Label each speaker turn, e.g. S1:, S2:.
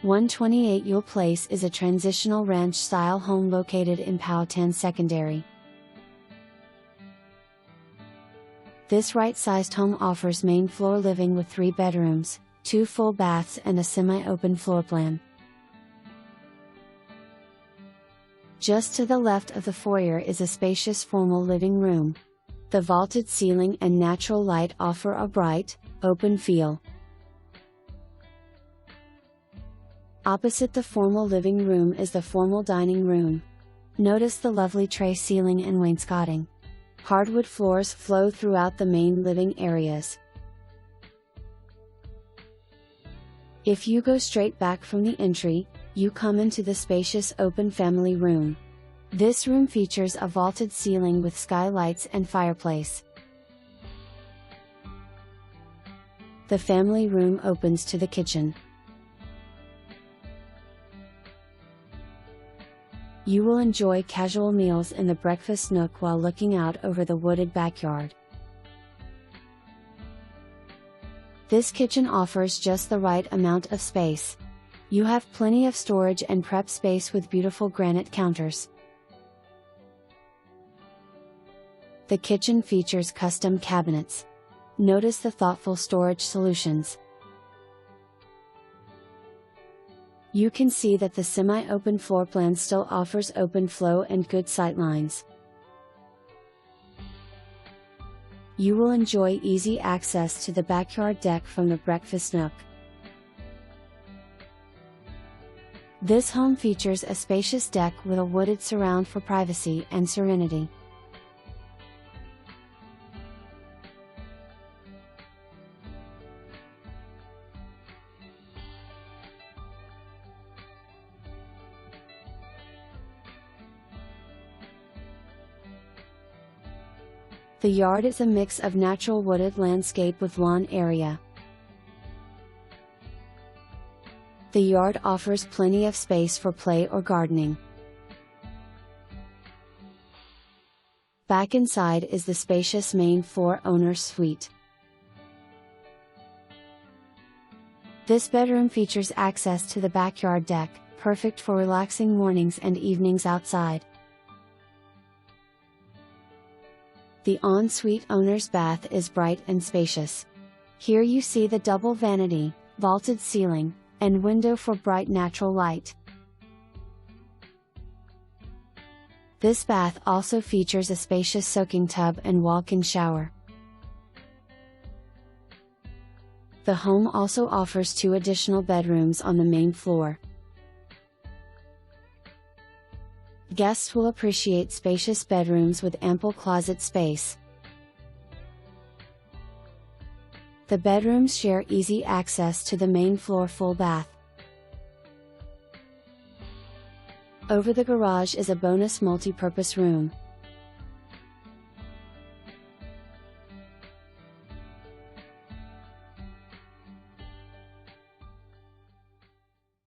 S1: 128 Ewell Place is a transitional ranch-style home located in Powhatan Secondary. This right-sized home offers main floor living with 3 bedrooms, 2 full baths and a semi-open floor plan. Just to the left of the foyer is a spacious formal living room. The vaulted ceiling and natural light offer a bright, open feel. Opposite the formal living room is the formal dining room. Notice the lovely tray ceiling and wainscoting. Hardwood floors flow throughout the main living areas. If you go straight back from the entry, you come into the spacious open family room. This room features a vaulted ceiling with skylights and fireplace. The family room opens to the kitchen. You will enjoy casual meals in the breakfast nook while looking out over the wooded backyard. This kitchen offers just the right amount of space. You have plenty of storage and prep space with beautiful granite counters. The kitchen features custom cabinets. Notice the thoughtful storage solutions. You can see that the semi-open floor plan still offers open flow and good sight lines. You will enjoy easy access to the backyard deck from the breakfast nook. This home features a spacious deck with a wooded surround for privacy and serenity. The yard is a mix of natural wooded landscape with lawn area. The yard offers plenty of space for play or gardening. Back inside is the spacious main floor owner's suite. This bedroom features access to the backyard deck, perfect for relaxing mornings and evenings outside. The ensuite owner's bath is bright and spacious. Here you see the double vanity, vaulted ceiling, and window for bright natural light. This bath also features a spacious soaking tub and walk-in shower. The home also offers 2 additional bedrooms on the main floor. Guests will appreciate spacious bedrooms with ample closet space. The bedrooms share easy access to the main floor full bath. Over the garage is a bonus multi-purpose room.